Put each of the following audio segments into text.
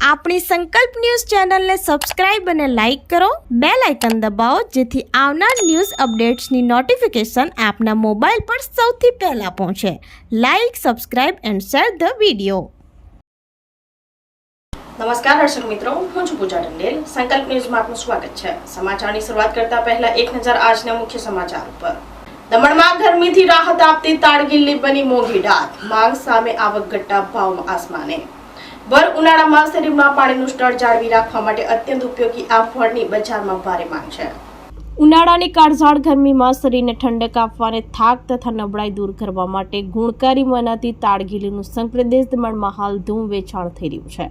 આપણી સંકલ્પ ન્યૂઝ ચેનલને સબસ્ક્રાઇબ અને લાઇક કરો, બેલ આઇકન દબાવો જેથી આવનાર ન્યૂઝ અપડેટ્સની નોટિફિકેશન આપના મોબાઈલ પર સૌથી પહેલા પહોંચે. Like, subscribe and share the video. નમસ્કાર દર્શક મિત્રો, હું છું પૂજા ટંડેલ. સંકલ્પ ન્યૂઝમાં આપનું સ્વાગત છે. સમાચારની શરૂઆત કરતા પહેલા એક નજર આજના મુખ્ય સમાચાર પર. દમણમાં ગરમીથી રાહત આપતી તાડગીલી બની મોંઘી ડાળ. માંગ સામે આવક ઘટતા ભાવ આસમાને. ભર ઉનાળામાં શરીરમાં પાણીનું સ્તર જાળવી રાખવા માટે અત્યંત ઉપયોગી આ ફળની બજારમાં ભારે માંગ છે. ઉનાળાની કાળઝાળ ગરમીમાં શરીરને ઠંડક આપવા અને થાક તથા નબળાઈ દૂર કરવા માટે ગુણકારી મનાતી તાડગીલીનું સંપ્રદેશ દમણમાં હાલ ધૂમ વેચાણ થઈ રહ્યું છે.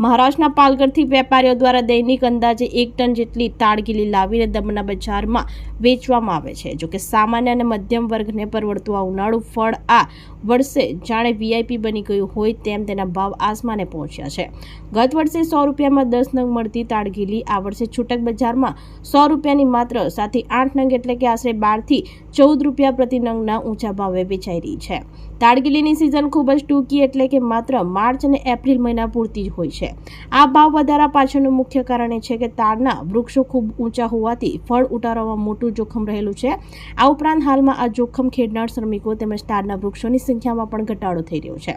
મહારાષ્ટ્રના પાલઘરથી વેપારીઓ દ્વારા દૈનિક અંદાજે 1 ટન જેટલી તાડગીલી લાવીને દમણના બજારમાં વેચવામાં આવે છે. જોકે સામાન્ય અને મધ્યમ વર્ગને પરવડતું આ ઉનાળુ ફળ આ વર્ષે જાણે વીઆઈપી બની ગયું હોય તેમ તેના ભાવ આસમાને પહોંચ્યા છે. ગત વર્ષે 100 રૂપિયામાં 10 નંગ મળતી તાડગીલી આ વર્ષે છૂટક બજારમાં 100 રૂપિયાની માત્ર 7 થી 8 નંગ એટલે કે આશરે 12 થી 14 રૂપિયા પ્રતિ નંગના ઊંચા ભાવે વેચાઈ રહી છે. તાડગીલીની સિઝન ખૂબ જ ટૂંકી એટલે કે માત્ર માર્ચ અને એપ્રિલ મહિના પૂરતી જ હોય છે. આ ભાવ વધારા પાછળનું મુખ્ય કારણ એ છે કે તાડના વૃક્ષો ખૂબ ઊંચા હોવાથી ફળ ઉતારવામાં મોટું જોખમ રહેલું છે. આ ઉપરાંત હાલમાં આ જોખમ ખેડનાર શ્રમિકો તેમજ તાડના વૃક્ષોની સંખ્યામાં પણ ઘટાડો થઈ રહ્યો છે.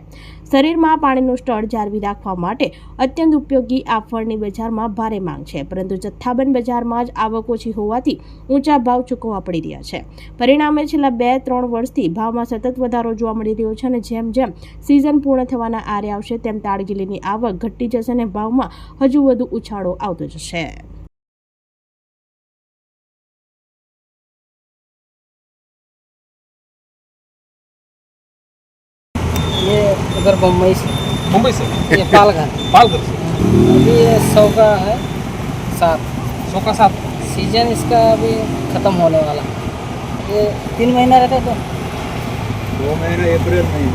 શરીરમાં પાણીનું સ્તર જાળવી રાખવા માટે અત્યંત ઉપયોગી આ ફળની બજારમાં ભારે માંગ છે, પરંતુ જથ્થાબંધ બજારમાં જ આવક ઓછી હોવાથી ઊંચા ભાવ ચૂકવવા પડી રહ્યા છે. પરિણામે છેલ્લા 2-3 વર્ષથી ભાવમાં સતત વધારો જોવા મળી રહ્યો છે અને જેમ જેમ સિઝન પૂર્ણ થવાના આરે આવશે તેમ તાડગીલીની આવક ઘટી જશે અને ભાવમાં હજુ વધુ ઉછાળો આવતો જશે. ये उधर मुंबई से ये पालघर से अभी ये 100 का है 7 100 का 7 सीजन इसका अभी ख़त्म होने वाला. ये 3 महीना रहता तो 2 महीना अप्रैल में.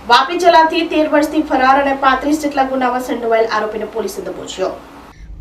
વાપી જિલ્લાથી 13 વર્ષથી ફરાર અને 35 જેટલા ગુનામાં સંડોવાયેલ આરોપીને પોલીસે દબોચ્યો.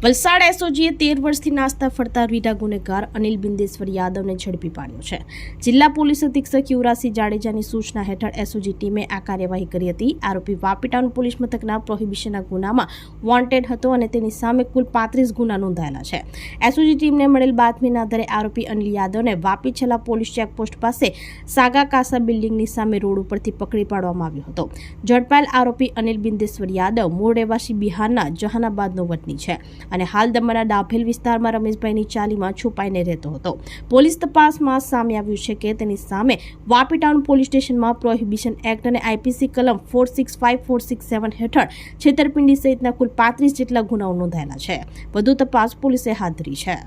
વલસાડ એસઓજીએ 13 વર્ષથી નાસ્તા ફરતા રીઢા ગુનેગાર અનિલ બિંદેશ્વર યાદવને ઝડપી પાડ્યો છે. જિલ્લા પોલીસ અધિક્ષક યુવરાજસિંહ જાડેજાની સૂચના હેઠળ એસઓજી ટીમે આ કાર્યવાહી કરી હતી. આરોપી વાપી ટાઉન પોલીસ મથકના પ્રોહિબિશનના ગુનામાં વોન્ટેડ હતો અને તેની સામે કુલ 35 ગુના નોંધાયેલા છે. એસઓજી ટીમને મળેલ બાતમીના આધારે આરોપી અનિલ યાદવને વાપી છેલ્લા પોલીસ ચેકપોસ્ટ પાસે સાગા કાસા બિલ્ડિંગની સામે રોડ ઉપરથી પકડી પાડવામાં આવ્યો હતો. ઝડપાયેલ આરોપી અનિલ બિંદેશ્વર યાદવ મૂળ રહેવાસી બિહારના જહાનાબાદનો વતની છે અને હાલ દમણના ડાભેલ વિસ્તારમાં રમેશભાઈની ચાલીમાં છુપાઈને રહેતો હતો. પોલીસ તપાસમાં સામે આવ્યું છે કે તેની સામે વાપી ટાઉન પોલીસ સ્ટેશનમાં પ્રોહિબિશન એક્ટ અને આઈપીસી કલમ 465, 467 હેઠળ છેતરપિંડી સહિતના કુલ 35 જેટલા ગુનાઓ નોંધાયેલા છે. વધુ તપાસ પોલીસે હાથ ધરી છે.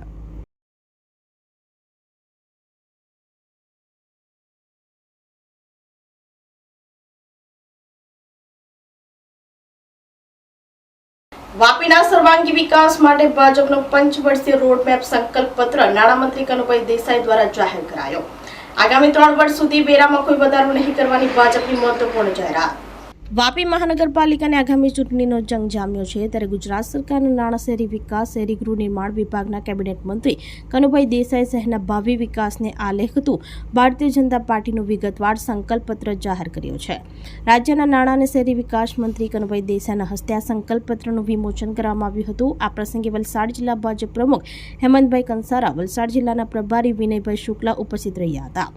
વાપીના સર્વાંગી વિકાસ માટે ભાજપનો 5 વર્ષીય રોડમેપ સંકલ્પ પત્ર નાણામંત્રી કનુભાઈ દેસાઈ દ્વારા જાહેર કરાયો. આગામી 3 વર્ષ સુધી વેરામાં કોઈ વધારો નહીં કરવાની ભાજપની મહત્વપૂર્ણ જાહેરાત. વાપી મહાનગરપાલિકાની આગામી ચૂંટણીનો જંગ જામ્યો છે ત્યારે ગુજરાત સરકારના નાણાં, શહેરી વિકાસ, શહેરી ગૃહ નિર્માણ વિભાગના કેબિનેટ મંત્રી કનુભાઈ દેસાઈ શહેરના ભાવિ વિકાસને આલેખતું ભારતીય જનતા પાર્ટીનું વિગતવાર સંકલ્પ પત્ર જાહેર કર્યો છે. રાજ્યના નાણાં અને શહેરી વિકાસ મંત્રી કનુભાઈ દેસાઈના હસ્તે આ સંકલ્પ પત્રનું વિમોચન કરવામાં આવ્યું હતું. આ પ્રસંગે વલસાડ જિલ્લા ભાજપ પ્રમુખ હેમંતભાઈ કંસારા, વલસાડ જિલ્લાના પ્રભારી વિનયભાઈ શુક્લા ઉપસ્થિત રહ્યા હતા.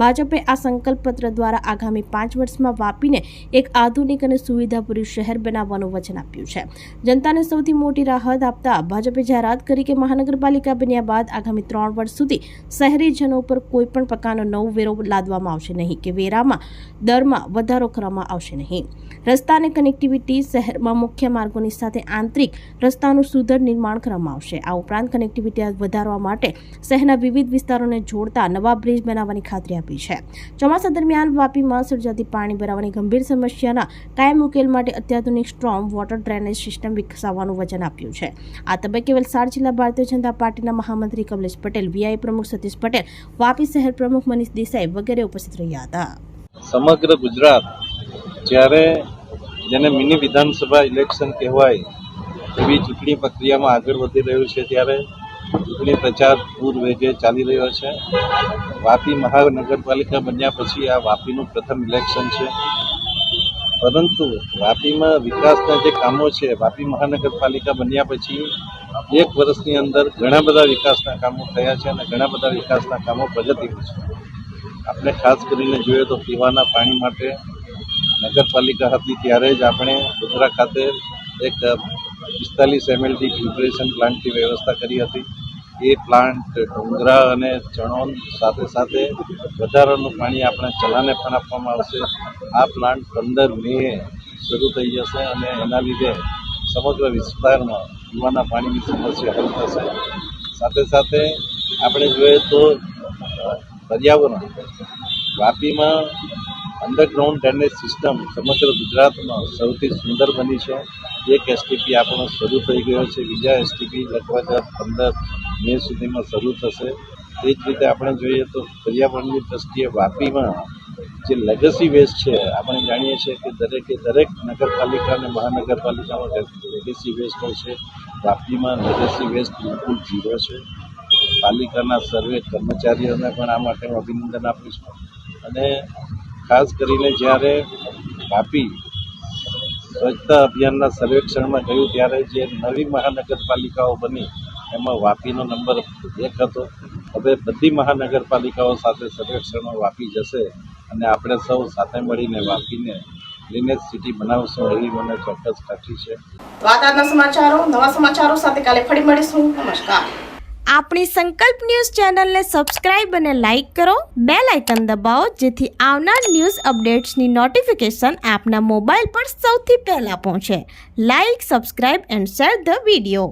ભાજપે આ સંકલ્પ પત્ર દ્વારા આગામી 5 વર્ષમાં વાપીને એક આધુનિક અને સુવિધાભર્યું શહેર બનાવવાનું વચન આપ્યું છે. જનતાને સૌથી મોટી રાહત આપતા ભાજપે જાહેરાત કરી કે મહાનગરપાલિકા બન્યા બાદ આગામી 3 વર્ષ સુધી શહેરીજનો પર કોઈ પણ પ્રકારનો નવો વેરો લાદવામાં આવશે નહીં કે વેરામાં દરમાં વધારો કરવામાં આવશે નહીં. રસ્તા અને કનેક્ટિવિટી, શહેરમાં મુખ્ય માર્ગોની સાથે આંતરિક રસ્તાનું સુધડ નિર્માણ કરવામાં આવશે. આ ઉપરાંત કનેક્ટિવિટી વધારવા માટે શહેરના વિવિધ વિસ્તારોને જોડતા નવા બ્રિજ બનાવવાની ખાતરી આપી છે. ચોમાસા દરમિયાન વાપીમાં સર્જાતી પાણી ભરાવાની ગંભીર સમસ્યાના કાયમ ઉકેલ માટે અત્યાધુનિક સ્ટ્રોમ વોટર ડ્રેનેજ સિસ્ટમ વિકસાવવાનું વચન આપ્યું છે. આ તબક્કે વલસાડ જિલ્લા ભારતીય જનતા પાર્ટીના મહામંત્રી કમલેશ પટેલ, વીઆઈ પ્રમુખ સતીશ પટેલ, વાપી શહેર પ્રમુખ મનીષ દેસાઈ વગેરે ઉપસ્થિત રહ્યા હતા. સમગ્ર ગુજરાત જ્યારે જેને મિની વિધાનસભા ઇલેક્શન કહેવાય એવી ચૂંટણી પ્રક્રિયામાં આગળ વધી રહ્યું છે ત્યારે ચૂંટણી પ્રચાર પૂર વેગે ચાલી રહ્યો છે. વાપી મહાનગરપાલિકા બન્યા પછી આ વાપીનું પ્રથમ ઇલેક્શન છે. પરંતુ વાપીમાં વિકાસના જે કામો છે, વાપી મહાનગરપાલિકા બન્યા પછી 1 વર્ષની અંદર ઘણા બધા વિકાસના કામો થયા છે અને ઘણા બધા વિકાસના કામો પ્રગતિમાં છે. આપણે ખાસ કરીને જોઈએ તો પીવાના પાણી માટે નગરપાલિકા હતી ત્યારે જ આપણે ગોધરા ખાતે એક 45 MLD ફિલ્ટરેશન પ્લાન્ટની વ્યવસ્થા કરી હતી. એ પ્લાન્ટ ડુંગરા અને ચણોદ સાથે સાથે વધારાનું પાણી આપણા ચલાને પણ આપવામાં આવશે. આ પ્લાન્ટ 15 મે શરૂ થઈ જશે અને એના લીધે સમગ્ર વિસ્તારમાં પીવાના પાણીની સમસ્યા હલ થશે. સાથે સાથે આપણે જોઈએ તો પર્યાવરણ વાપીમાં અંડરગ્રાઉન્ડ ડ્રેનેજ સિસ્ટમ સમગ્ર ગુજરાતમાં સૌથી સુંદર બની છે. એક એસટીપી આપણો શરૂ થઈ ગયો છે, બીજા એસટીપી લગભગ 15 મે સુધીમાં શરૂ થશે. તે જ રીતે આપણે જોઈએ તો પર્યાવરણની દ્રષ્ટિએ વાપીમાં જે લેગસી વેસ્ટ છે, આપણે જાણીએ છીએ કે દરેક નગરપાલિકા અને મહાનગરપાલિકામાં લેગસી વેસ્ટ હોય છે. વાપીમાં લેગસી વેસ્ટ બિલકુલ 0 છે. પાલિકાના સર્વે કર્મચારીઓને પણ આ માટે હું અભિનંદન આપું છું. અને ખાસ કરીને જ્યારે વાપી સ્વચ્છતા અભિયાનના સર્વેક્ષણમાં ગયું ત્યારે જે નવી મહાનગરપાલિકાઓ બની એમાં વાપીનો નંબર 1 હતો. હવે બધી મહાનગરપાલિકાઓ સાથે સર્વેક્ષણમાં વાપી જશે અને આપણે સૌ સાથે મળીને વાપીને ક્લીનેસ્ટ સિટી બનાવશું એવી મને ચોક્કસ ખાતરી છે. તો આ આજના સમાચારો. નવા સમાચારો સાથે કાલે ફરી મળીશું. નમસ્કાર. આપણી સંકલ્પ ન્યૂઝ ચેનલને સબસ્ક્રાઇબ અને લાઇક કરો, બેલ આઇકન દબાવો જેથી આવનાર ન્યૂઝ અપડેટ્સની નોટિફિકેશન આપના મોબાઈલ પર સૌથી પહેલા પહોંચે. Like, subscribe and share the video.